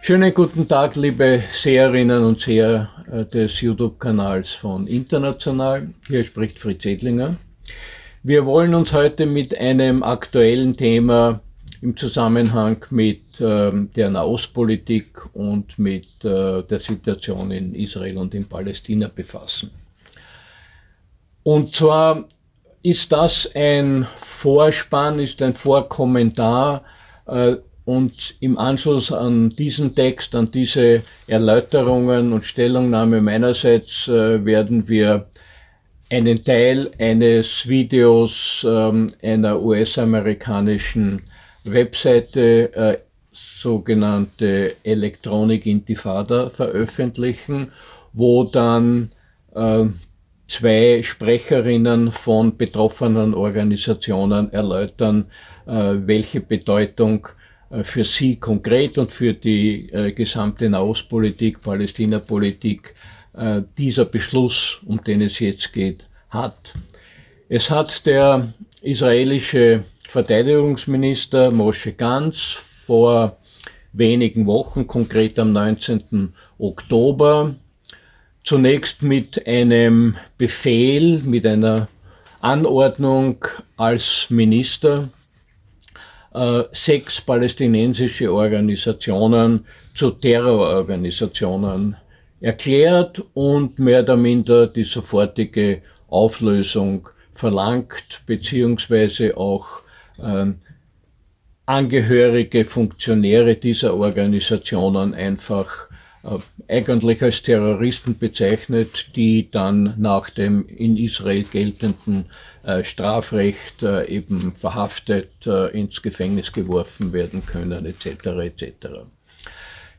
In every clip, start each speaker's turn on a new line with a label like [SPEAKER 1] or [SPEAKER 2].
[SPEAKER 1] Schönen guten Tag, liebe Seherinnen und Seher des YouTube-Kanals von International. Hier spricht Fritz Edlinger. Wir wollen uns heute mit einem aktuellen Thema im Zusammenhang mit der Nahostpolitik und mit der Situation in Israel und in Palästina befassen. Und zwar ist das ein Vorspann, ist ein Vorkommentar, und im Anschluss an diesen Text, an diese Erläuterungen und Stellungnahme meinerseits werden wir einen Teil eines Videos einer US-amerikanischen Webseite, sogenannte Electronic Intifada, veröffentlichen, wo dann zwei Sprecherinnen von betroffenen Organisationen erläutern, welche Bedeutung für sie konkret und für die gesamte Nahostpolitik, Palästina-Politik dieser Beschluss, um den es jetzt geht, hat. Es hat der israelische Verteidigungsminister Moshe Gantz vor wenigen Wochen, konkret am 19. Oktober, zunächst mit einem Befehl, mit einer Anordnung als Minister, sechs palästinensische Organisationen zu Terrororganisationen erklärt und mehr oder minder die sofortige Auflösung verlangt, beziehungsweise auch Angehörige, Funktionäre dieser Organisationen einfach eigentlich als Terroristen bezeichnet, die dann nach dem in Israel geltenden Strafrecht eben verhaftet, ins Gefängnis geworfen werden können, etc. etc.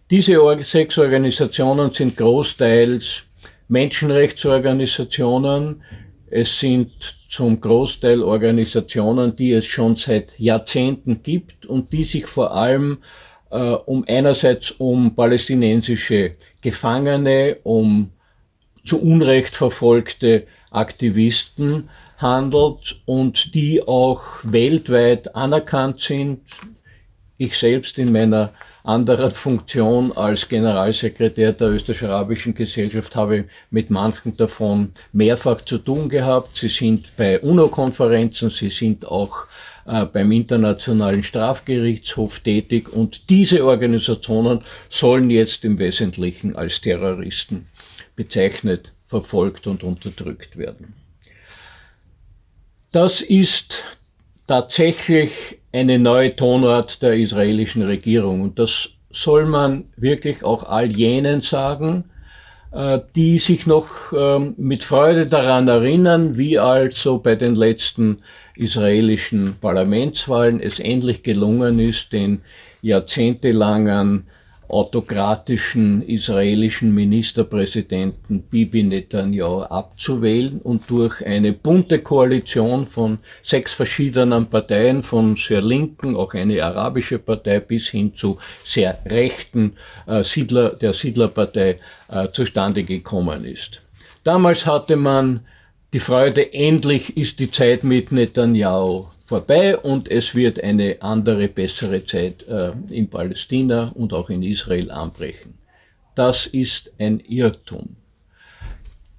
[SPEAKER 1] Diese sechs Organisationen sind großteils Menschenrechtsorganisationen. Es sind zum Großteil Organisationen, die es schon seit Jahrzehnten gibt und die sich vor allem einerseits um palästinensische Gefangene, um zu Unrecht verfolgte Aktivisten handelt und die auch weltweit anerkannt sind. Ich selbst in meiner anderen Funktion als Generalsekretär der Österreichisch-Arabischen Gesellschaft habe mit manchen davon mehrfach zu tun gehabt. Sie sind bei UNO-Konferenzen, sie sind auch beim Internationalen Strafgerichtshof tätig und diese Organisationen sollen jetzt im Wesentlichen als Terroristen bezeichnet, verfolgt und unterdrückt werden. Das ist tatsächlich eine neue Tonart der israelischen Regierung und das soll man wirklich auch all jenen sagen, die sich noch mit Freude daran erinnern, wie also bei den letzten israelischen Parlamentswahlen es endlich gelungen ist, den jahrzehntelangen autokratischen israelischen Ministerpräsidenten Bibi Netanjahu abzuwählen und durch eine bunte Koalition von 6 verschiedenen Parteien, von sehr linken, auch eine arabische Partei bis hin zu sehr rechten der Siedlerpartei zustande gekommen ist. Damals hatte man die Freude, endlich ist die Zeit mit Netanjahu vorbei und es wird eine andere, bessere Zeit in Palästina und auch in Israel anbrechen. Das ist ein Irrtum.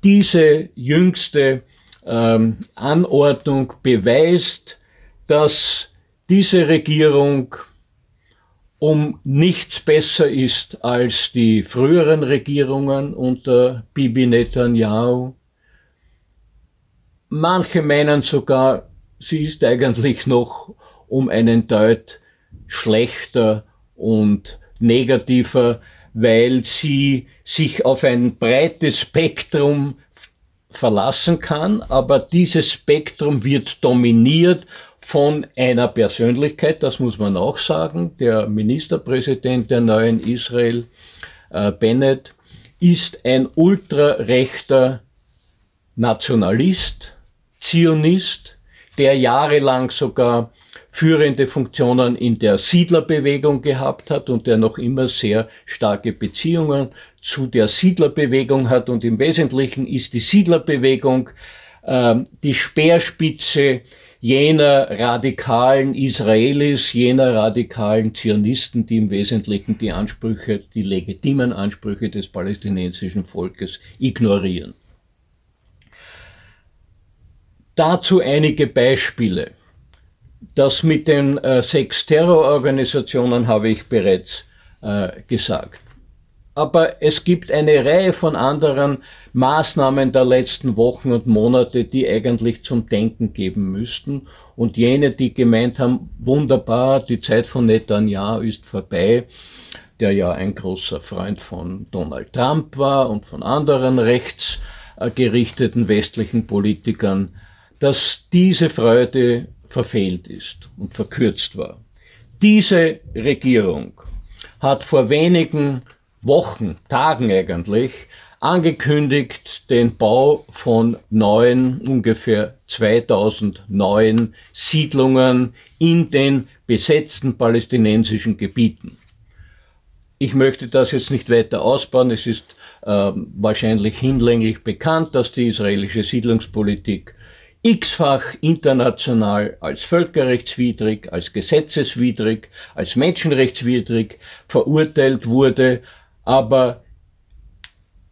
[SPEAKER 1] Diese jüngste Anordnung beweist, dass diese Regierung um nichts besser ist als die früheren Regierungen unter Bibi Netanjahu. Manche meinen sogar, sie ist eigentlich noch um einen Deut schlechter und negativer, weil sie sich auf ein breites Spektrum verlassen kann, aber dieses Spektrum wird dominiert von einer Persönlichkeit, das muss man auch sagen. Der Ministerpräsident der neuen Israel, Bennett, ist ein ultrarechter Nationalist, Zionist, der jahrelang sogar führende Funktionen in der Siedlerbewegung gehabt hat und der noch immer sehr starke Beziehungen zu der Siedlerbewegung hat. Und im Wesentlichen ist die Siedlerbewegung die Speerspitze jener radikalen Israelis, jener radikalen Zionisten, die im Wesentlichen die Ansprüche, die legitimen Ansprüche des palästinensischen Volkes ignorieren. Dazu einige Beispiele. Das mit den 6 Terrororganisationen habe ich bereits gesagt. Aber es gibt eine Reihe von anderen Maßnahmen der letzten Wochen und Monate, die eigentlich zum Denken geben müssten. Und jene, die gemeint haben, wunderbar, die Zeit von Netanjahu ist vorbei, der ja ein großer Freund von Donald Trump war und von anderen rechtsgerichteten westlichen Politikern, dass diese Freude verfehlt ist und verkürzt war. Diese Regierung hat vor wenigen Wochen, Tagen eigentlich, angekündigt, den Bau von ungefähr 2000 neuen Siedlungen in den besetzten palästinensischen Gebieten. Ich möchte das jetzt nicht weiter ausbauen. Es ist wahrscheinlich hinlänglich bekannt, dass die israelische Siedlungspolitik x-fach international als völkerrechtswidrig, als gesetzeswidrig, als menschenrechtswidrig verurteilt wurde. Aber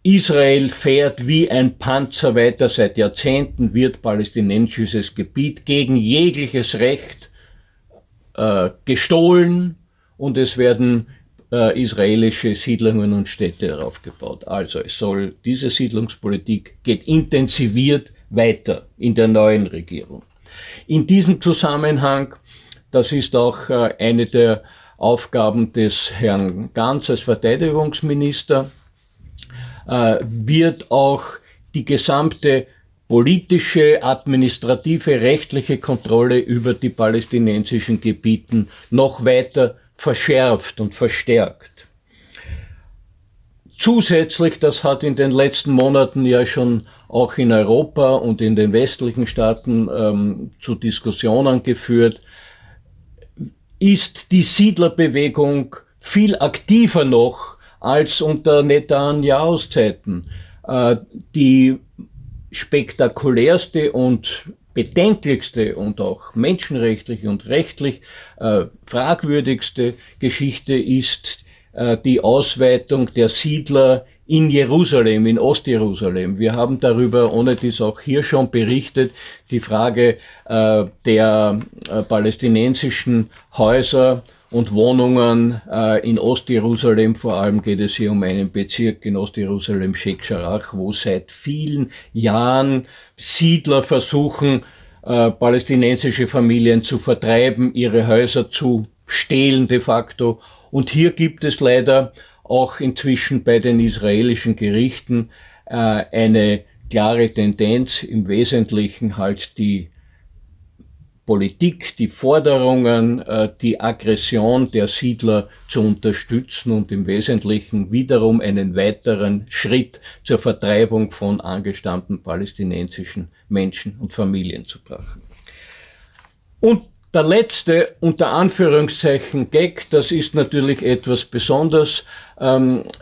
[SPEAKER 1] Israel fährt wie ein Panzer weiter. Seit Jahrzehnten wird palästinensisches Gebiet gegen jegliches Recht gestohlen und es werden israelische Siedlungen und Städte darauf gebaut. Also diese Siedlungspolitik geht intensiviert weiter in der neuen Regierung. In diesem Zusammenhang, das ist auch eine der Aufgaben des Herrn Gantz als Verteidigungsminister, wird auch die gesamte politische, administrative, rechtliche Kontrolle über die palästinensischen Gebieten noch weiter verschärft und verstärkt. Zusätzlich, das hat in den letzten Monaten ja schon auch in Europa und in den westlichen Staaten zu Diskussionen geführt, ist die Siedlerbewegung viel aktiver noch als unter Netanyahus Zeiten. Die spektakulärste und bedenklichste und auch menschenrechtlich und rechtlich fragwürdigste Geschichte ist die Ausweitung der Siedler in Jerusalem, in Ost-Jerusalem. Wir haben darüber ohne dies auch hier schon berichtet, die Frage der palästinensischen Häuser und Wohnungen in Ost-Jerusalem. Vor allem geht es hier um einen Bezirk in Ost-Jerusalem, Sheikh Jarrah, wo seit vielen Jahren Siedler versuchen, palästinensische Familien zu vertreiben, ihre Häuser zu stehlen de facto. Und hier gibt es leider auch inzwischen bei den israelischen Gerichten eine klare Tendenz, im Wesentlichen halt die Politik, die Forderungen, die Aggression der Siedler zu unterstützen und im Wesentlichen wiederum einen weiteren Schritt zur Vertreibung von angestammten palästinensischen Menschen und Familien zu machen. Und der letzte, unter Anführungszeichen, Gag, das ist natürlich etwas besonders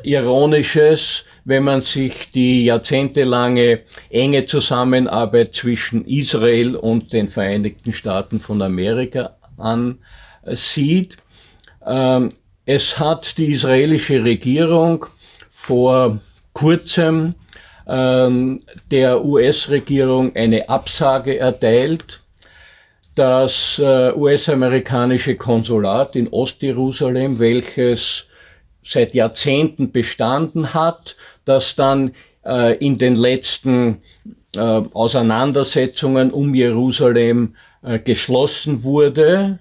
[SPEAKER 1] Ironisches, wenn man sich die jahrzehntelange enge Zusammenarbeit zwischen Israel und den Vereinigten Staaten von Amerika ansieht. Es hat die israelische Regierung vor kurzem der US-Regierung eine Absage erteilt. Das US-amerikanische Konsulat in Ost-Jerusalem, welches seit Jahrzehnten bestanden hat, das dann in den letzten Auseinandersetzungen um Jerusalem geschlossen wurde.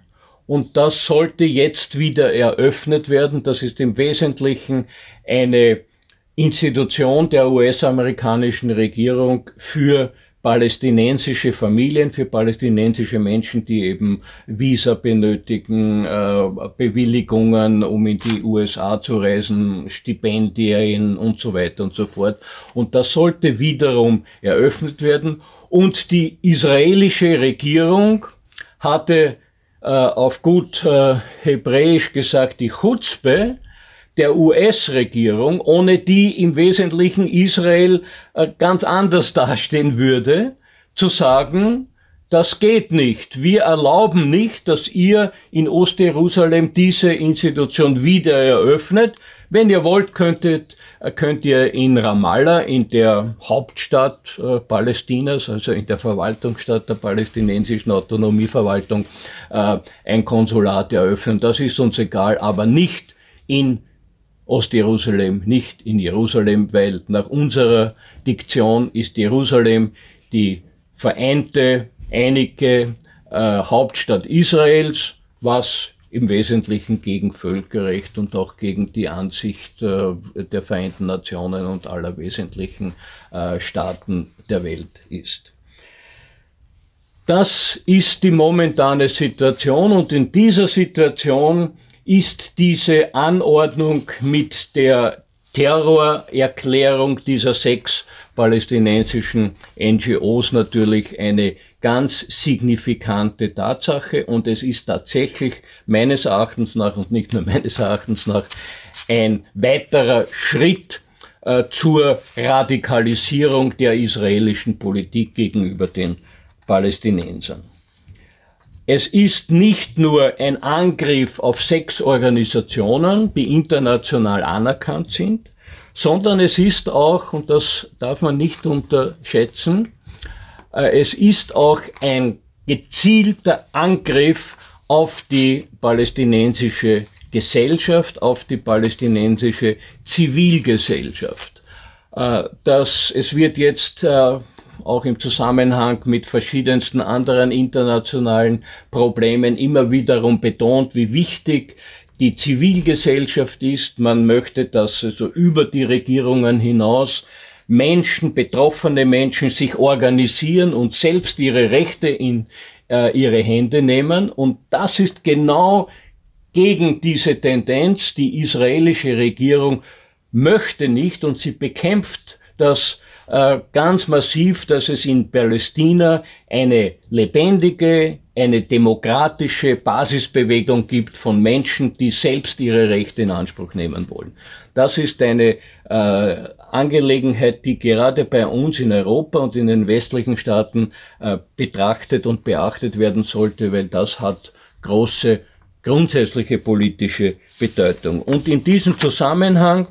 [SPEAKER 1] Und das sollte jetzt wieder eröffnet werden. Das ist im Wesentlichen eine Institution der US-amerikanischen Regierung für palästinensische Familien, für palästinensische Menschen, die eben Visa benötigen, Bewilligungen, um in die USA zu reisen, Stipendien und so weiter und so fort. Und das sollte wiederum eröffnet werden. Und die israelische Regierung hatte auf gut Hebräisch gesagt die Chutzpe der US-Regierung, ohne die im Wesentlichen Israel ganz anders dastehen würde, zu sagen, das geht nicht. Wir erlauben nicht, dass ihr in Ost-Jerusalem diese Institution wieder eröffnet. Wenn ihr wollt, könnt ihr in Ramallah, in der Hauptstadt Palästinas, also in der Verwaltungsstadt der palästinensischen Autonomieverwaltung, ein Konsulat eröffnen. Das ist uns egal, aber nicht in Ost-Jerusalem, nicht in Jerusalem, weil nach unserer Diktion ist Jerusalem die vereinte, einige Hauptstadt Israels, was im Wesentlichen gegen Völkerrecht und auch gegen die Ansicht der Vereinten Nationen und aller wesentlichen Staaten der Welt ist. Das ist die momentane Situation, und in dieser Situation ist diese Anordnung mit der Terrorerklärung dieser 6 palästinensischen NGOs natürlich eine ganz signifikante Tatsache, und es ist tatsächlich meines Erachtens nach, und nicht nur meines Erachtens nach, ein weiterer Schritt zur Radikalisierung der israelischen Politik gegenüber den Palästinensern. Es ist nicht nur ein Angriff auf 6 Organisationen, die international anerkannt sind, sondern es ist auch, und das darf man nicht unterschätzen, es ist auch ein gezielter Angriff auf die palästinensische Gesellschaft, auf die palästinensische Zivilgesellschaft. Es wird jetzt auch im Zusammenhang mit verschiedensten anderen internationalen Problemen immer wiederum betont, wie wichtig die Zivilgesellschaft ist. Man möchte, dass also über die Regierungen hinaus Menschen, betroffene Menschen sich organisieren und selbst ihre Rechte in ihre Hände nehmen. Und das ist genau gegen diese Tendenz. Die israelische Regierung möchte nicht, und sie bekämpft das ganz massiv, dass es in Palästina eine lebendige, eine demokratische Basisbewegung gibt von Menschen, die selbst ihre Rechte in Anspruch nehmen wollen. Das ist eine Angelegenheit, die gerade bei uns in Europa und in den westlichen Staaten betrachtet und beachtet werden sollte, weil das hat große grundsätzliche politische Bedeutung. Und in diesem Zusammenhang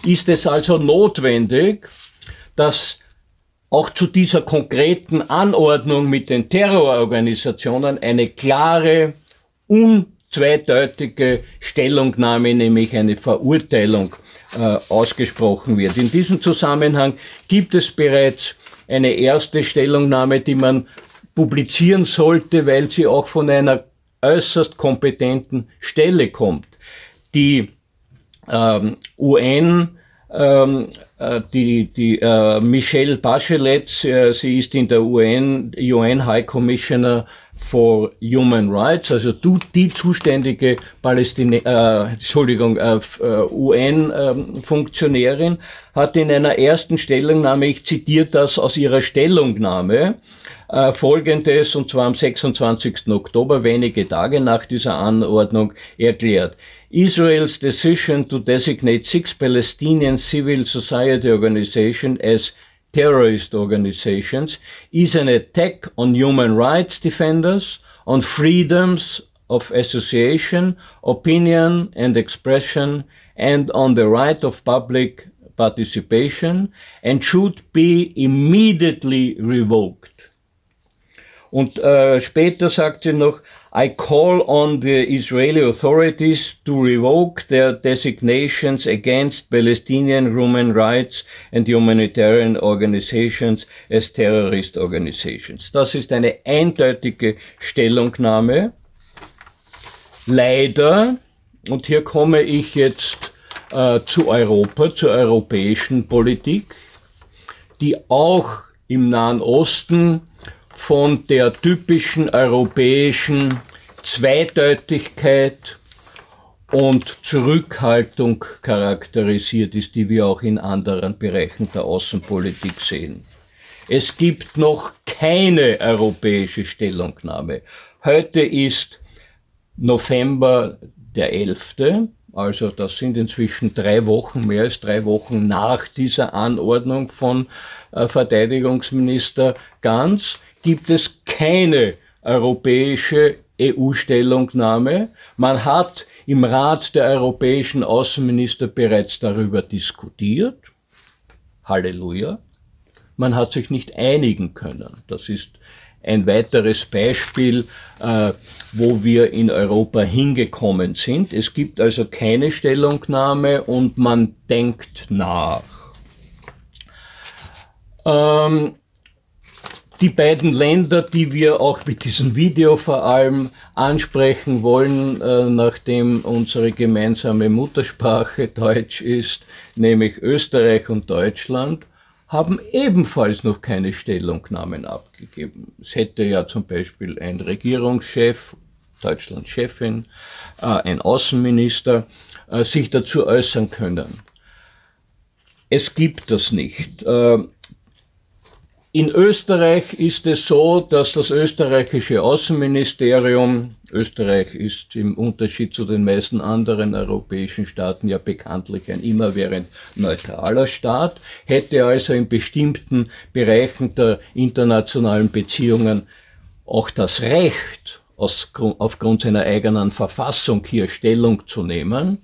[SPEAKER 1] ist es also notwendig, dass auch zu dieser konkreten Anordnung mit den Terrororganisationen eine klare, unzweideutige Stellungnahme, nämlich eine Verurteilung, ausgesprochen wird. In diesem Zusammenhang gibt es bereits eine erste Stellungnahme, die man publizieren sollte, weil sie auch von einer äußerst kompetenten Stelle kommt. Die UN, Michelle Bachelet, sie ist in der UN High Commissioner for Human Rights, also die zuständige UN-Funktionärin, hat in einer ersten Stellungnahme, ich zitiere das aus ihrer Stellungnahme, Folgendes, und zwar am 26. Oktober, wenige Tage nach dieser Anordnung, erklärt: Israel's decision to designate 6 Palestinian civil society organizations as terrorist organizations is an attack on human rights defenders, on freedoms of association, opinion and expression, and on the right of public participation, and should be immediately revoked. Und später sagt sie noch, I call on the Israeli authorities to revoke their designations against Palestinian human rights and humanitarian organizations as terrorist organizations. Das ist eine eindeutige Stellungnahme. Leider, und hier komme ich jetzt zu Europa, zur europäischen Politik, die auch im Nahen Osten von der typischen europäischen Zweideutigkeit und Zurückhaltung charakterisiert ist, die wir auch in anderen Bereichen der Außenpolitik sehen. Es gibt noch keine europäische Stellungnahme. Heute ist November der 11., also das sind inzwischen 3 Wochen, mehr als 3 Wochen nach dieser Anordnung von Verteidigungsminister Gantz. gibt es keine europäische EU-Stellungnahme. Man hat im Rat der europäischen Außenminister bereits darüber diskutiert. Halleluja. Man hat sich nicht einigen können. Das ist ein weiteres Beispiel, wo wir in Europa hingekommen sind. Es gibt also keine Stellungnahme und man denkt nach. Die beiden Länder, die wir auch mit diesem Video vor allem ansprechen wollen, nachdem unsere gemeinsame Muttersprache Deutsch ist, nämlich Österreich und Deutschland, haben ebenfalls noch keine Stellungnahmen abgegeben. Es hätte ja zum Beispiel ein Regierungschef, Deutschlands Chefin, ein Außenminister sich dazu äußern können. Es gibt das nicht. In Österreich ist es so, dass das österreichische Außenministerium, Österreich ist im Unterschied zu den meisten anderen europäischen Staaten ja bekanntlich ein immerwährend neutraler Staat, hätte also in bestimmten Bereichen der internationalen Beziehungen auch das Recht, aufgrund seiner eigenen Verfassung hier Stellung zu nehmen.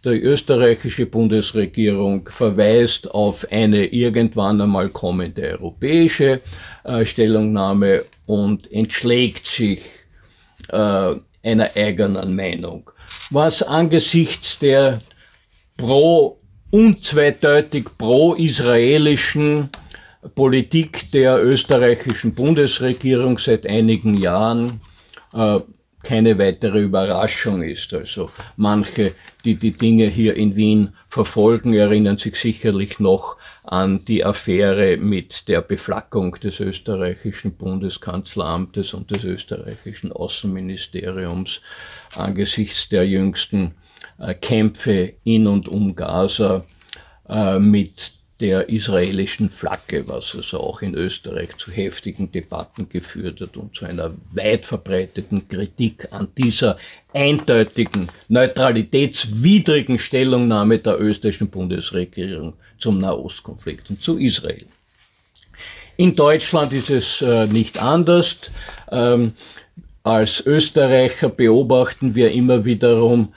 [SPEAKER 1] Die österreichische Bundesregierung verweist auf eine irgendwann einmal kommende europäische Stellungnahme und entschlägt sich einer eigenen Meinung. Was angesichts der unzweideutig pro-israelischen Politik der österreichischen Bundesregierung seit einigen Jahren keine weitere Überraschung ist. Also manche, die die Dinge hier in Wien verfolgen, erinnern sich sicherlich noch an die Affäre mit der Beflaggung des österreichischen Bundeskanzleramtes und des österreichischen Außenministeriums angesichts der jüngsten Kämpfe in und um Gaza mit der israelischen Flagge, was also auch in Österreich zu heftigen Debatten geführt hat und zu einer weit verbreiteten Kritik an dieser eindeutigen, neutralitätswidrigen Stellungnahme der österreichischen Bundesregierung zum Nahostkonflikt und zu Israel. In Deutschland ist es nicht anders. Als Österreicher beobachten wir immer wiederum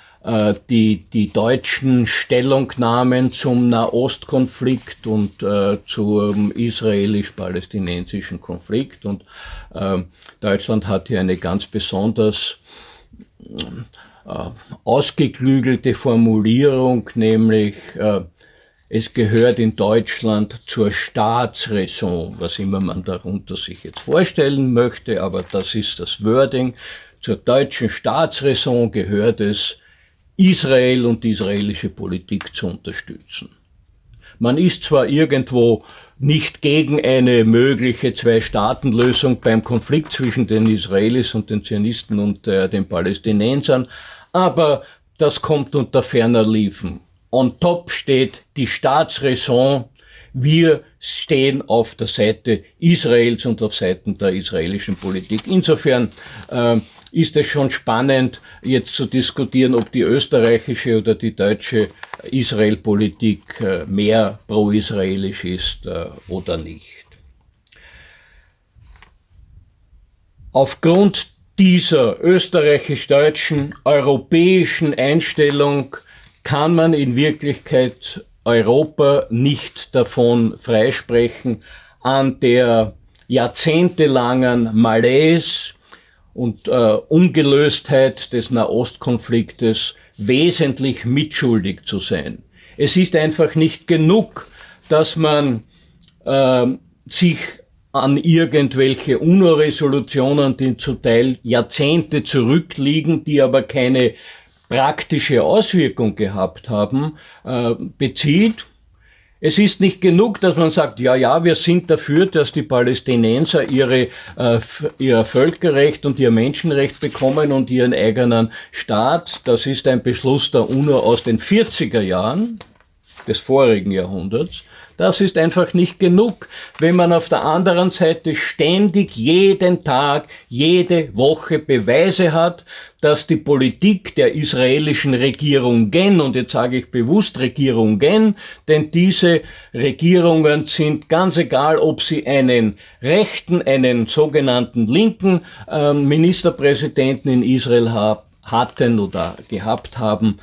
[SPEAKER 1] die deutschen Stellungnahmen zum Nahostkonflikt und zum israelisch-palästinensischen Konflikt. Und Deutschland hat hier eine ganz besonders ausgeklügelte Formulierung, nämlich es gehört in Deutschland zur Staatsräson, was immer man darunter sich jetzt vorstellen möchte, aber das ist das Wording. Zur deutschen Staatsräson gehört es, Israel und die israelische Politik zu unterstützen. Man ist zwar irgendwo nicht gegen eine mögliche Zwei-Staaten-Lösung beim Konflikt zwischen den Israelis und den Zionisten und den Palästinensern, aber das kommt unter ferner Liefen. On top steht die Staatsräson. Wir stehen auf der Seite Israels und auf Seiten der israelischen Politik. Insofern ist es schon spannend, jetzt zu diskutieren, ob die österreichische oder die deutsche Israel-Politik mehr pro-israelisch ist oder nicht. Aufgrund dieser österreichisch-deutschen europäischen Einstellung kann man in Wirklichkeit Europa nicht davon freisprechen, an der jahrzehntelangen Malaise und Ungelöstheit des Nahostkonfliktes wesentlich mitschuldig zu sein. Es ist einfach nicht genug, dass man sich an irgendwelche UNO-Resolutionen, die zum Teil Jahrzehnte zurückliegen, die aber keine praktische Auswirkung gehabt haben, bezieht. Es ist nicht genug, dass man sagt, ja, wir sind dafür, dass die Palästinenser ihr Völkerrecht und ihr Menschenrecht bekommen und ihren eigenen Staat. Das ist ein Beschluss der UNO aus den 40er Jahren des vorigen Jahrhunderts. Das ist einfach nicht genug, wenn man auf der anderen Seite ständig, jeden Tag, jede Woche Beweise hat, dass die Politik der israelischen Regierungen, und jetzt sage ich bewusst Regierungen, denn diese Regierungen sind ganz egal, ob sie einen rechten, einen sogenannten linken Ministerpräsidenten in Israel hatten oder gehabt haben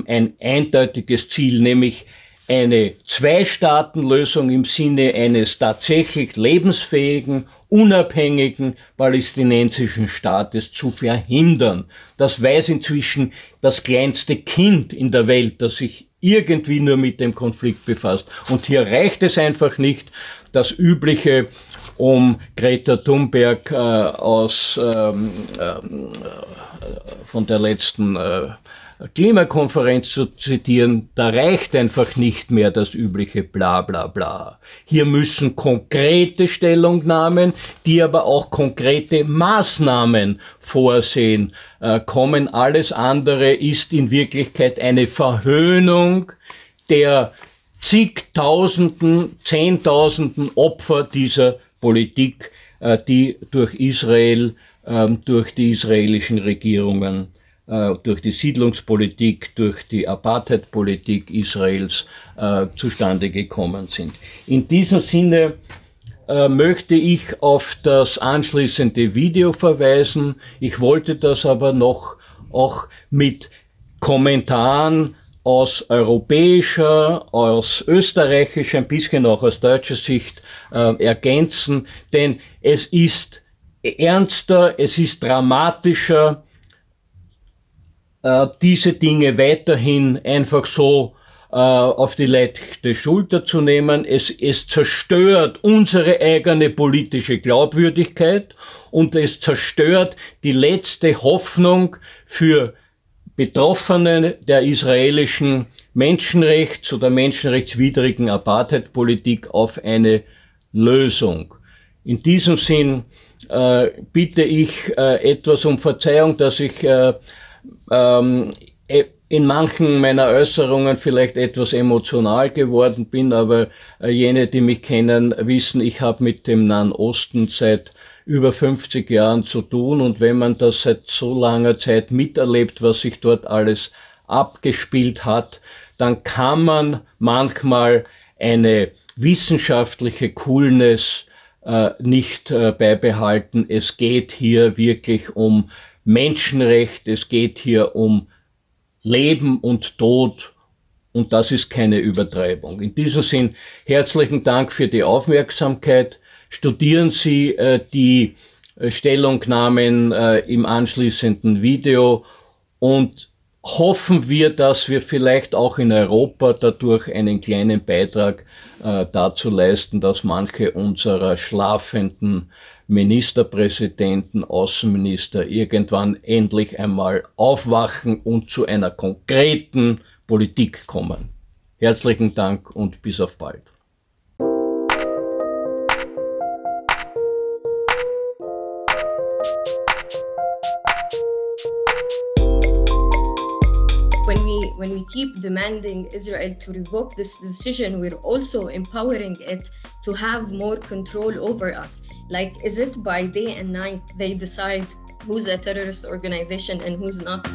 [SPEAKER 1] ein eindeutiges Ziel, nämlich eine Zwei-Staaten-Lösung im Sinne eines tatsächlich lebensfähigen, unabhängigen palästinensischen Staates zu verhindern. Das weiß inzwischen das kleinste Kind in der Welt, das sich irgendwie nur mit dem Konflikt befasst. Und hier reicht es einfach nicht, das Übliche, um Greta Thunberg von der letzten Klimakonferenz zu zitieren, da reicht einfach nicht mehr das übliche Bla bla bla. Hier müssen konkrete Stellungnahmen, die aber auch konkrete Maßnahmen vorsehen, kommen. Alles andere ist in Wirklichkeit eine Verhöhnung der zigtausenden, zehntausenden Opfer dieser Politik, die durch Israel, durch die israelischen Regierungen, durch die Siedlungspolitik, durch die Apartheid-Politik Israels zustande gekommen sind. In diesem Sinne möchte ich auf das anschließende Video verweisen. Ich wollte das aber noch auch mit Kommentaren aus europäischer, aus österreichischer, ein bisschen auch aus deutscher Sicht ergänzen, denn es ist ernster, es ist dramatischer, diese Dinge weiterhin einfach so auf die leichte Schulter zu nehmen. Es zerstört unsere eigene politische Glaubwürdigkeit und es zerstört die letzte Hoffnung für Betroffene der israelischen Menschenrechts- oder menschenrechtswidrigen Apartheid-Politik auf eine Lösung. In diesem Sinn bitte ich etwas um Verzeihung, dass ich in manchen meiner Äußerungen vielleicht etwas emotional geworden bin, aber jene, die mich kennen, wissen, ich habe mit dem Nahen Osten seit über 50 Jahren zu tun, und wenn man das seit so langer Zeit miterlebt, was sich dort alles abgespielt hat, dann kann man manchmal eine wissenschaftliche Coolness nicht beibehalten. Es geht hier wirklich um Menschenrecht, es geht hier um Leben und Tod, und das ist keine Übertreibung. In diesem Sinn herzlichen Dank für die Aufmerksamkeit. Studieren Sie die Stellungnahmen im anschließenden Video und hoffen wir, dass wir vielleicht auch in Europa dadurch einen kleinen Beitrag dazu leisten, dass manche unserer schlafenden Ministerpräsidenten, Außenminister irgendwann endlich einmal aufwachen und zu einer konkreten Politik kommen. Herzlichen Dank und bis auf bald.
[SPEAKER 2] When we keep demanding Israel to revoke this decision, we're also empowering it to have more control over us. Like, is it by day and night they decide who's a terrorist organization and who's not?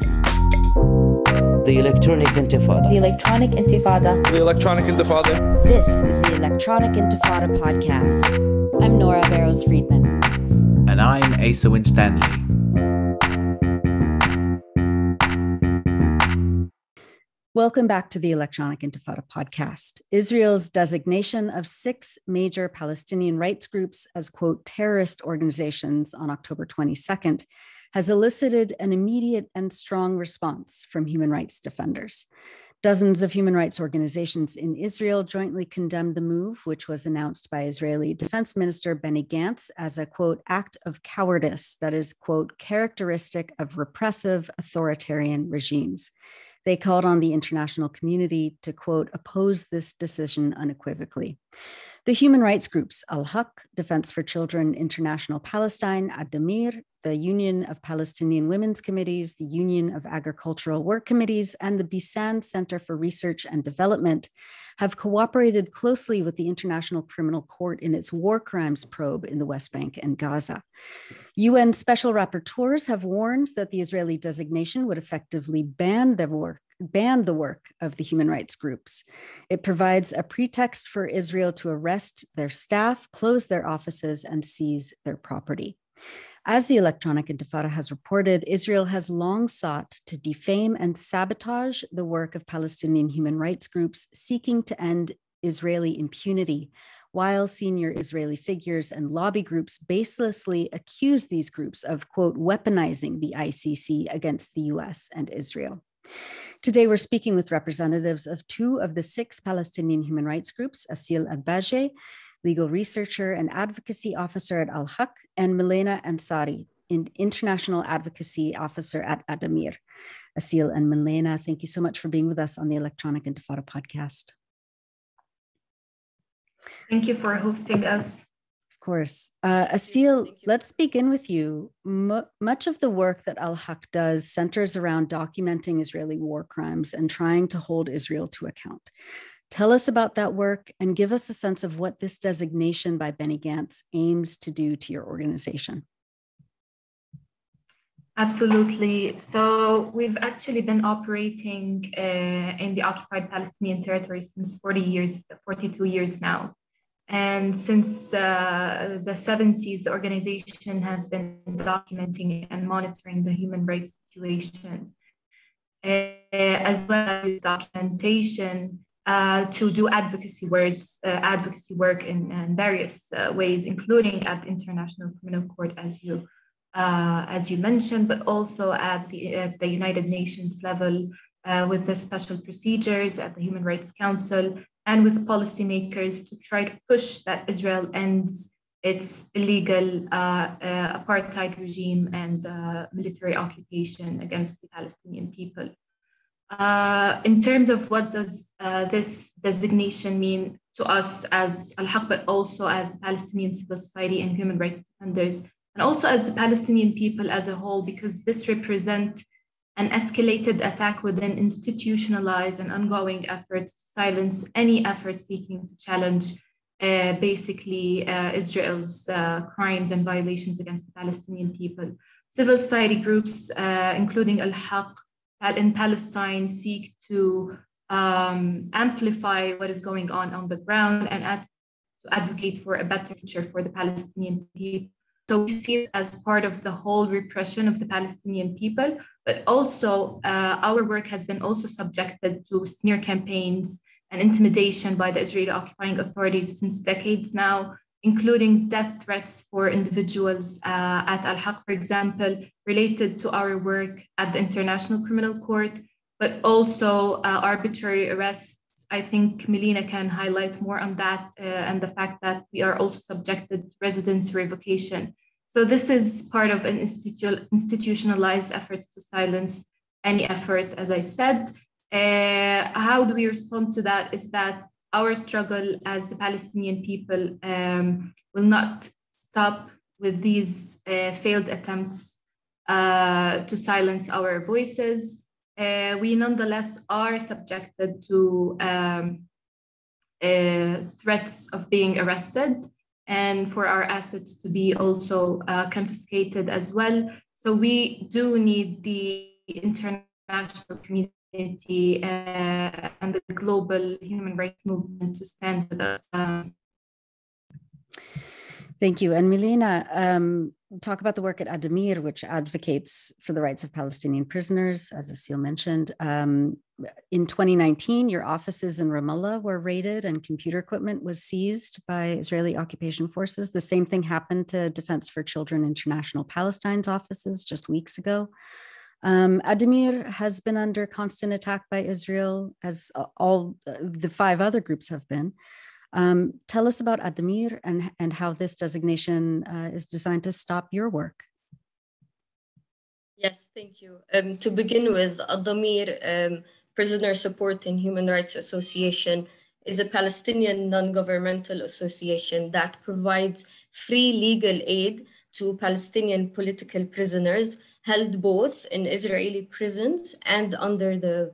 [SPEAKER 3] The Electronic Intifada.
[SPEAKER 4] The Electronic Intifada.
[SPEAKER 5] The Electronic Intifada.
[SPEAKER 6] This is the Electronic Intifada podcast. I'm Nora Barrows-Friedman.
[SPEAKER 7] And I'm Asa Winstanley.
[SPEAKER 6] Welcome back to the Electronic Intifada podcast. Israel's designation of 6 major Palestinian rights groups as, quote, terrorist organizations on October 22nd has elicited an immediate and strong response from human rights defenders. Dozens of human rights organizations in Israel jointly condemned the move, which was announced by Israeli Defense Minister Benny Gantz as a, quote, act of cowardice that is, quote, characteristic of repressive authoritarian regimes. They called on the international community to, quote, oppose this decision unequivocally. The human rights groups Al-Haq, Defense for Children International Palestine, Adamir, the Union of Palestinian Women's Committees, the Union of Agricultural Work Committees, and the Bisan Center for Research and Development have cooperated closely with the International Criminal Court in its war crimes probe in the West Bank and Gaza. UN special rapporteurs have warned that the Israeli designation would effectively ban the work of the human rights groups. It provides a pretext for Israel to arrest their staff, close their offices, and seize their property. As the Electronic Intifada has reported, Israel has long sought to defame and sabotage the work of Palestinian human rights groups seeking to end Israeli impunity, while senior Israeli figures and lobby groups baselessly accuse these groups of, quote, weaponizing the ICC against the US and Israel. Today, we're speaking with representatives of two of the 6 Palestinian human rights groups, Asil Al-Bajeh, legal researcher and advocacy officer at Al-Haq, and Milena Ansari, international advocacy officer at Addameer. Asil and Milena, thank you so much for being with us on the Electronic Intifada podcast.
[SPEAKER 4] Thank you for hosting us.
[SPEAKER 6] Of course. Asil, let's begin with you. Much of the work that Al-Haq does centers around documenting Israeli war crimes and trying to hold Israel to account. Tell us about that work and give us a sense of what this designation by Benny Gantz aims to do to your organization.
[SPEAKER 4] Absolutely. So we've actually been operating in the occupied Palestinian territory since 42 years now. And since the 70s, the organization has been documenting and monitoring the human rights situation, as well as documentation to do advocacy work in various ways, including at the International Criminal Court, as you mentioned, but also at the United Nations level with the special procedures at the Human Rights Council, and with policymakers to try to push that Israel ends its illegal apartheid regime and military occupation against the Palestinian people. In terms of what does this designation mean to us as Al-Haq, but also as the Palestinian civil society and human rights defenders, and also as the Palestinian people as a whole, because this represents an escalated attack within institutionalized and ongoing efforts to silence any effort seeking to challenge Israel's crimes and violations against the Palestinian people. Civil society groups, including Al-Haq in Palestine, seek to amplify what is going on the ground and to advocate for a better future for the Palestinian people. So we see it as part of the whole repression of the Palestinian people, but also our work has been also subjected to smear campaigns and intimidation by the Israeli occupying authorities since decades now, including death threats for individuals at Al-Haq, for example, related to our work at the International Criminal Court, but also arbitrary arrests. I think Milena can highlight more on that and the fact that we are also subjected to residence revocation. So this is part of an institutionalized effort to silence any effort, as I said. How do we respond to that is that our struggle as the Palestinian people will not stop with these failed attempts to silence our voices. We nonetheless are subjected to threats of being arrested and for our assets to be also confiscated as well. So we do need the international community and the global human rights movement to stand with us.
[SPEAKER 6] Thank you. And Milena, talk about the work at Addameer, which advocates for the rights of Palestinian prisoners, as Asil mentioned. In 2019, your offices in Ramallah were raided and computer equipment was seized by Israeli occupation forces. The same thing happened to Defense for Children International Palestine's offices just weeks ago. Addameer has been under constant attack by Israel, as all the 5 other groups have been. Tell us about Addameer and how this designation is designed to stop your work.
[SPEAKER 2] Yes, thank you. To begin with, Addameer, Prisoner Support and Human Rights Association, is a Palestinian non-governmental association that provides free legal aid to Palestinian political prisoners held both in Israeli prisons and under the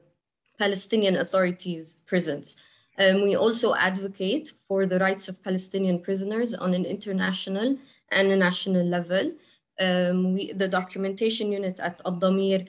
[SPEAKER 2] Palestinian Authorities' prisons. We also advocate for the rights of Palestinian prisoners on an international and a national level. The documentation unit at Al-Damir,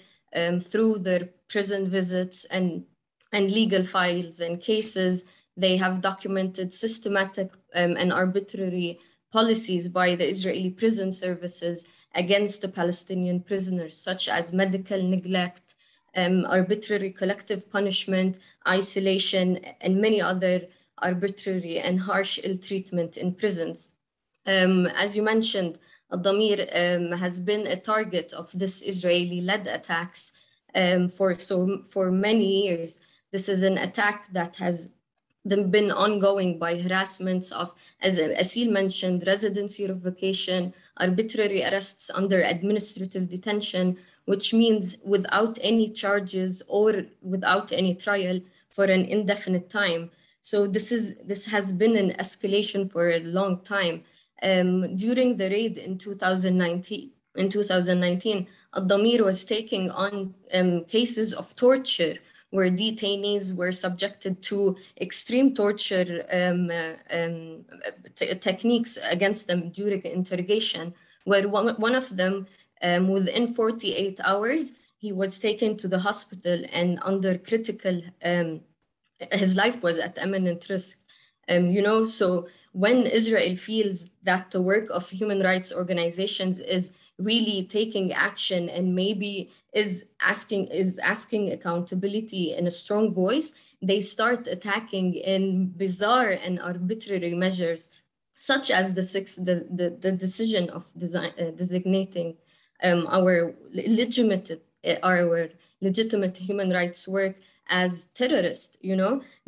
[SPEAKER 2] through their prison visits and legal files and cases, they have documented systematic and arbitrary policies by the Israeli prison services against the Palestinian prisoners, such as medical neglect, arbitrary collective punishment, isolation, and many other arbitrary and harsh ill treatment in prisons. As you mentioned, Al-Damir has been a target of this Israeli-led attacks for many years. This is an attack that has been ongoing by harassments of, as Asil mentioned, residency revocation, arbitrary arrests under administrative detention, which means without any charges or without any trial for an indefinite time. So this has been an escalation for a long time. During the raid in 2019, Al-Damir was taking on cases of torture, where detainees were subjected to extreme torture techniques against them during interrogation, where one of them, within 48 hours, he was taken to the hospital and under critical, his life was at imminent risk. So when Israel feels that the work of human rights organizations is really taking action and maybe is asking accountability in a strong voice, they start attacking in bizarre and arbitrary measures, such as the decision of designating our legitimate human rights work as terrorist.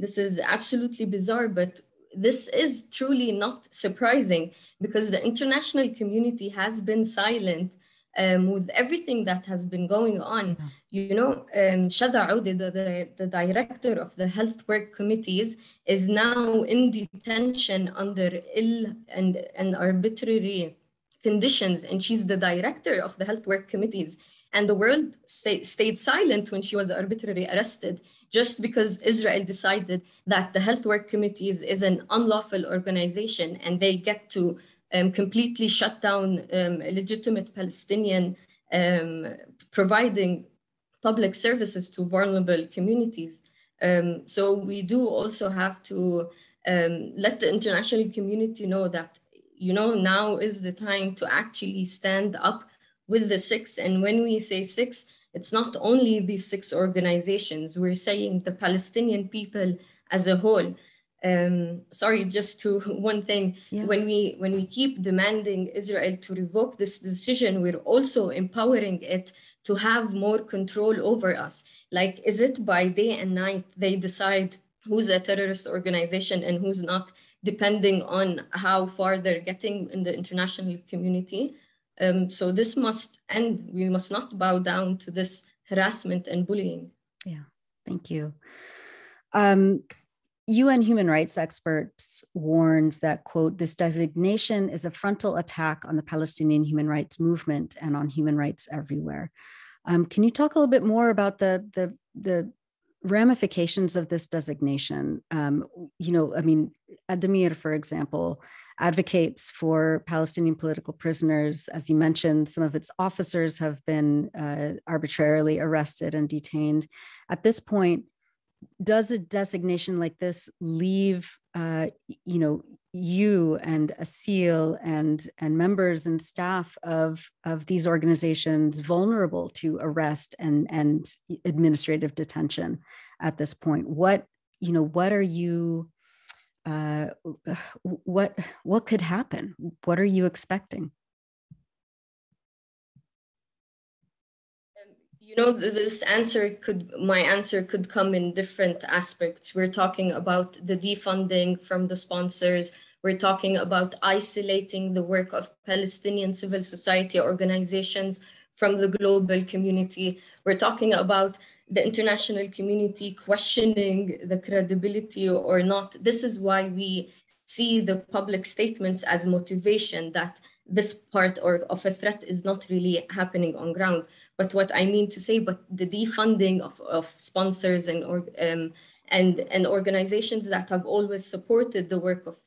[SPEAKER 2] This is absolutely bizarre, but this is truly not surprising because the international community has been silent with everything that has been going on. Shada Audi, the director of the health work committees, is now in detention under ill and arbitrary conditions, and she's the director of the health work committees. And the world stayed silent when she was arbitrarily arrested, just because Israel decided that the health work committees is an unlawful organization and they get to completely shut down legitimate Palestinian providing public services to vulnerable communities. So we do also have to let the international community know that, now is the time to actually stand up with the six. And when we say six, it's not only these six organizations, we're saying the Palestinian people as a whole. Sorry, just to one thing, when we keep demanding Israel to revoke this decision, we're also empowering it to have more control over us. Like, is it by day and night they decide who's a terrorist organization and who's not, depending on how far they're getting in the international community? So this must end. We must not bow down to this harassment and bullying.
[SPEAKER 6] Yeah, thank you. UN human rights experts warned that, quote, this designation is a frontal attack on the Palestinian human rights movement and on human rights everywhere. Can you talk a little bit more about the ramifications of this designation? Al-Damir, for example, advocates for Palestinian political prisoners. As you mentioned, some of its officers have been arbitrarily arrested and detained. At this point, does a designation like this leave, you and Asil and members and staff of these organizations vulnerable to arrest and administrative detention at this point? What are you? What could happen? What are you expecting?
[SPEAKER 2] My answer could come in different aspects. We're talking about the defunding from the sponsors. We're talking about isolating the work of Palestinian civil society organizations from the global community. We're talking about the international community questioning the credibility or not. This is why we see the public statements as motivation, that this part of a threat is not really happening on ground. But what I mean to say, but the defunding of sponsors and organizations that have always supported the work of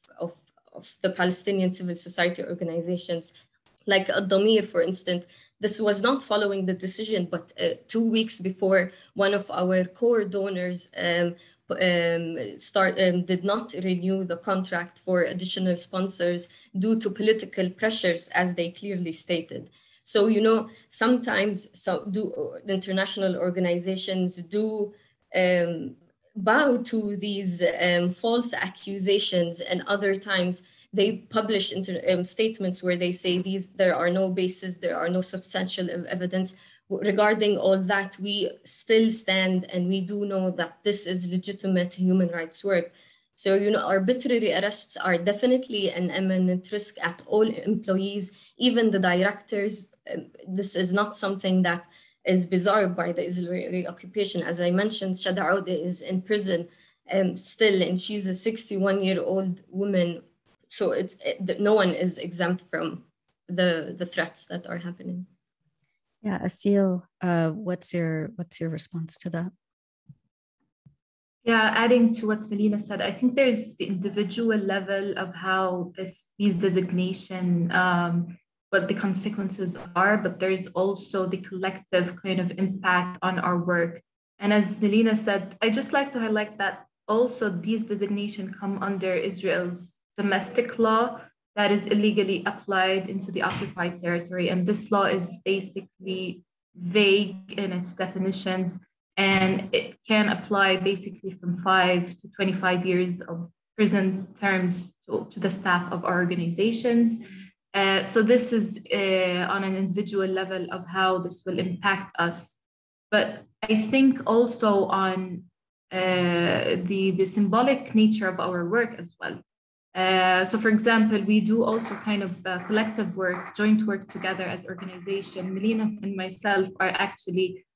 [SPEAKER 2] the Palestinian civil society organizations, like Damir, for instance, this was not following the decision, but 2 weeks before, one of our core donors did not renew the contract for additional sponsors due to political pressures, as they clearly stated. So, you know, sometimes international organizations do bow to these false accusations, and other times they publish statements where they say there are no bases, there are no substantial evidence. Regarding all that, we still stand, and we do know that this is legitimate human rights work. So, you know, arbitrary arrests are definitely an imminent risk at all employees, even the directors. This is not something that is bizarre by the Israeli occupation. As I mentioned, Shada Aoude is in prison still, and she's a 61-year-old woman. So no one is exempt from the threats that are happening.
[SPEAKER 6] Yeah, Asil, what's your response to that?
[SPEAKER 4] Yeah, adding to what Melina said, I think there's the individual level of how these designation, what the consequences are, but there's also the collective kind of impact on our work. And as Melina said, I just like to highlight that also these designations come under Israel's domestic law that is illegally applied into the occupied territory. And this law is basically vague in its definitions, and it can apply basically from 5 to 25 years of prison terms to the staff of our organizations. So this is on an individual level of how this will impact us. But I think also on the symbolic nature of our work as well. So for example, we do also kind of collective work, joint work together as organization. Melina and myself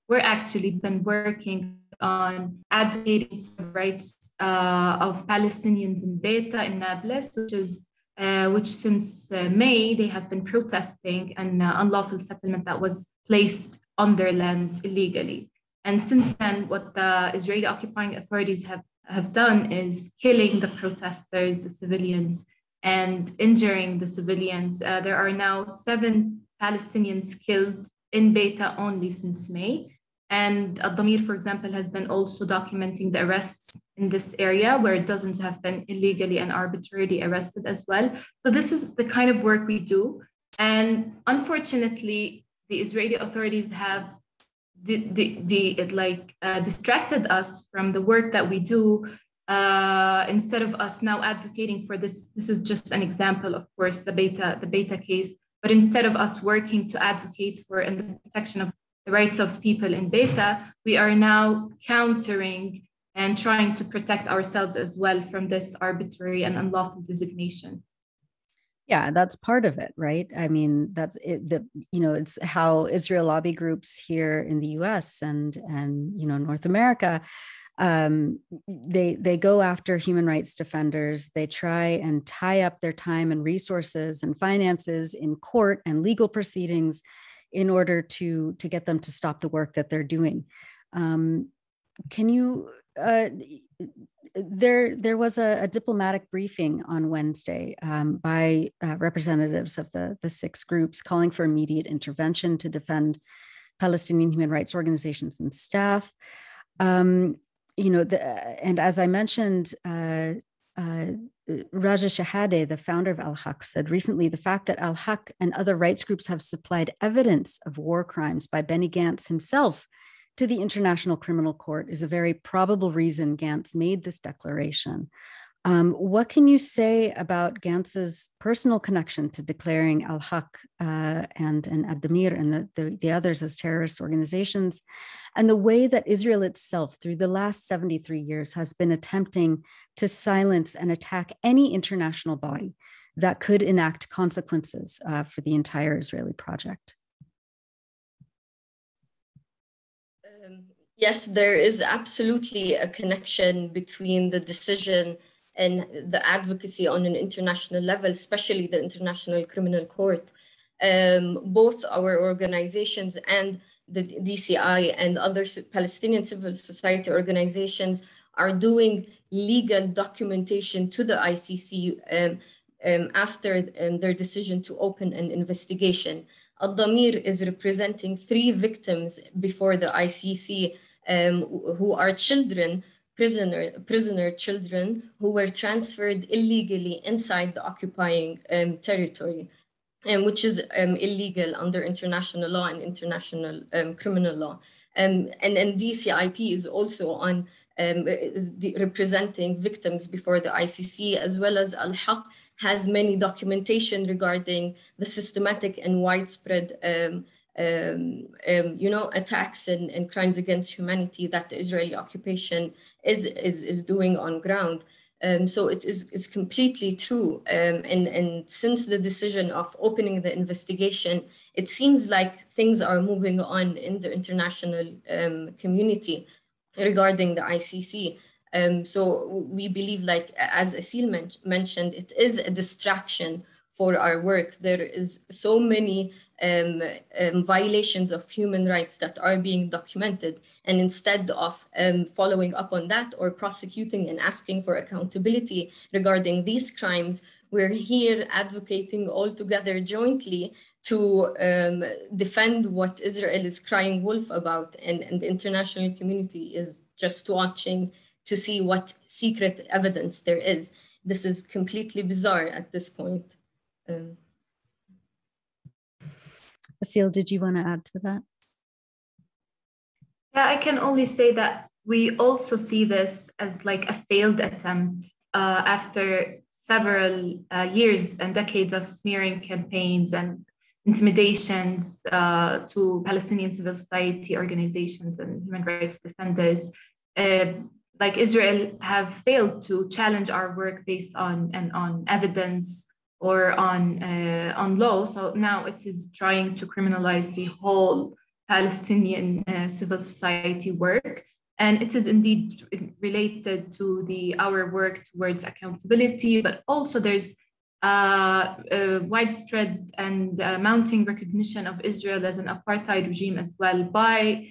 [SPEAKER 4] we're actually been working on advocating for the rights of Palestinians in Beta in Nablus, which since May, they have been protesting an unlawful settlement that was placed on their land illegally. And since then, what the Israeli occupying authorities have done is killing the protesters, the civilians, and injuring the civilians. There are now 7 Palestinians killed in Beta only since May. And Damir, for example, has been also documenting the arrests in this area where dozens have been illegally and arbitrarily arrested as well. So this is the kind of work we do. And unfortunately, the Israeli authorities have distracted us from the work that we do. Instead of us now advocating for this is just an example, of course, the Beta case, but instead of us working to advocate for the protection of the rights of people in Beta, we are now countering and trying to protect ourselves as well from this arbitrary and unlawful designation.
[SPEAKER 6] Yeah, that's part of it, right? I mean, that's it. It's how Israel lobby groups here in the U.S. and North America, they go after human rights defenders. They try and tie up their time and resources and finances in court and legal proceedings in order to get them to stop the work that they're doing. Can you? There was a diplomatic briefing on Wednesday by representatives of the 6 groups calling for immediate intervention to defend Palestinian human rights organizations and staff. And as I mentioned, Raja Shahade, the founder of Al-Haq, said recently the fact that Al-Haq and other rights groups have supplied evidence of war crimes by Benny Gantz himself to the International Criminal Court is a very probable reason Gantz made this declaration. What can you say about Gantz's personal connection to declaring Al-Haq and Ad-Damir and the others as terrorist organizations, and the way that Israel itself, through the last 73 years, has been attempting to silence and attack any international body that could enact consequences for the entire Israeli project?
[SPEAKER 2] Yes, there is absolutely a connection between the decision and the advocacy on an international level, especially the International Criminal Court. Both our organizations and the DCI and other Palestinian civil society organizations are doing legal documentation to the ICC after their decision to open an investigation. Al-Damir is representing 3 victims before the ICC who are children, prisoner children who were transferred illegally inside the occupying territory, which is illegal under international law and international criminal law. And DCIP is also on representing victims before the ICC, as well as Al-Haq has many documentation regarding the systematic and widespread attacks and crimes against humanity that the Israeli occupation is doing on ground. So it's completely true. And since the decision of opening the investigation, it seems like things are moving on in the international community regarding the ICC. So we believe, like, as Asil mentioned, it is a distraction for our work. There is so many violations of human rights that are being documented. And instead of following up on that or prosecuting and asking for accountability regarding these crimes, we're here advocating all together jointly to defend what Israel is crying wolf about. And the international community is just watching to see what secret evidence there is. This is completely bizarre at this point.
[SPEAKER 6] Asil, did you want to add to that?
[SPEAKER 4] Yeah, I can only say that we also see this as like a failed attempt after several years and decades of smearing campaigns and intimidations to Palestinian civil society organizations and human rights defenders. Like Israel have failed to challenge our work based on evidence or on law. So now it is trying to criminalize the whole Palestinian civil society work. And it is indeed related to our work towards accountability, but also there's widespread and mounting recognition of Israel as an apartheid regime as well by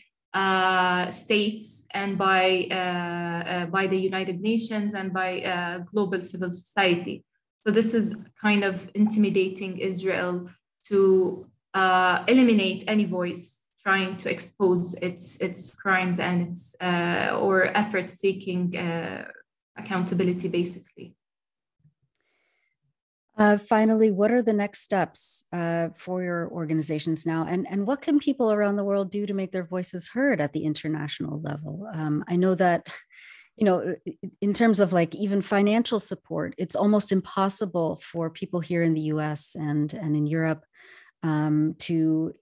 [SPEAKER 4] states and by the United Nations and by global civil society. So this is kind of intimidating Israel to eliminate any voice trying to expose its crimes and its or efforts seeking accountability, basically.
[SPEAKER 6] Finally, what are the next steps for your organizations now? And what can people around the world do to make their voices heard at the international level? I know that, in terms of like even financial support, it's almost impossible for people here in the US and in Europe to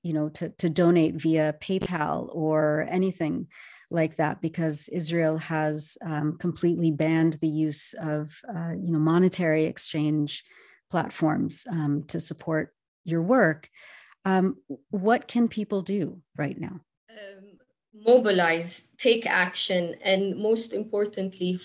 [SPEAKER 6] donate via PayPal or anything like that, because Israel has completely banned the use of monetary exchange platforms to support your work. What can people do right now?
[SPEAKER 2] Mobilize, take action, and most importantly,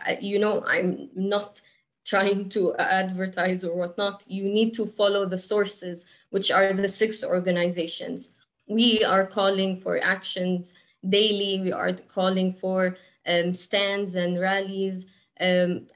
[SPEAKER 2] I'm not trying to advertise or whatnot. You need to follow the sources, which are the 6 organizations. We are calling for actions daily. We are calling for stands and rallies,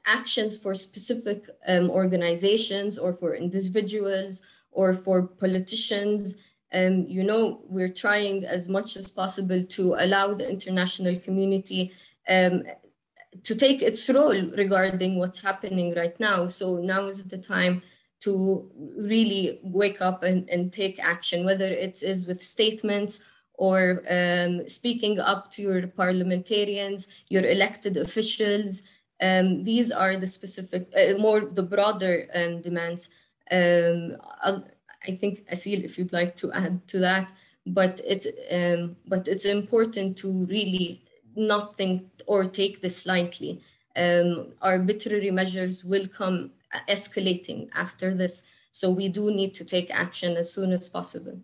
[SPEAKER 2] actions for specific organizations or for individuals or for politicians. We're trying as much as possible to allow the international community to take its role regarding what's happening right now. So now is the time to really wake up and take action, whether it is with statements or speaking up to your parliamentarians, your elected officials. These are the specific, the broader demands. I think, Asil, if you'd like to add to that, but it's important to really not think or take this lightly. Arbitrary measures will come escalating after this, so we do need to take action as soon as possible.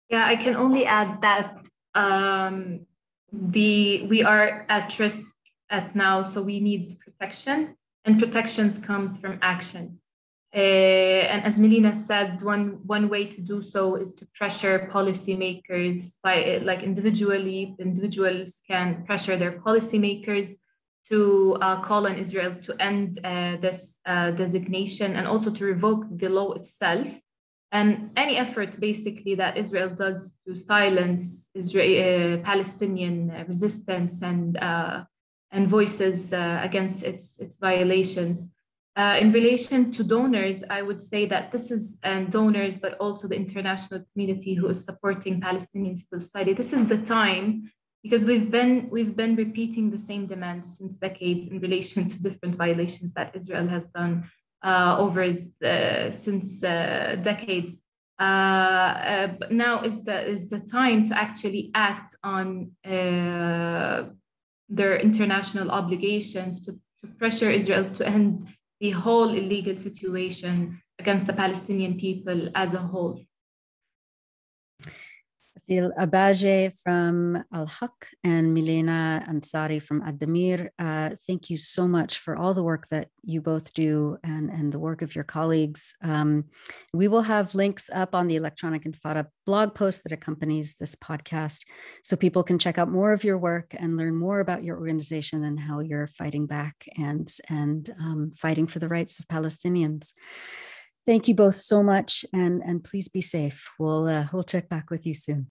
[SPEAKER 4] Yeah, I can only add that we are at risk at now. So we need protection, and protections comes from action. And as Melina said, one way to do so is to pressure policymakers by, like, individuals can pressure their policymakers to call on Israel to end this designation, and also to revoke the law itself. And any effort basically that Israel does to silence Palestinian resistance and voices against its violations. In relation to donors, I would say that this is donors, but also the international community who is supporting Palestinian civil society. This is the time, because we've been repeating the same demands since decades in relation to different violations that Israel has done since decades. But now is the time to actually act on their international obligations to pressure Israel to end the whole illegal situation against the Palestinian people as a whole.
[SPEAKER 6] Asil Abaje from Al-Haq and Milena Ansari from Ad-Damir, thank you so much for all the work that you both do and the work of your colleagues. We will have links up on the Electronic Intifada blog post that accompanies this podcast, so people can check out more of your work and learn more about your organization and how you're fighting back and fighting for the rights of Palestinians. Thank you both so much, and please be safe. We'll check back with you soon.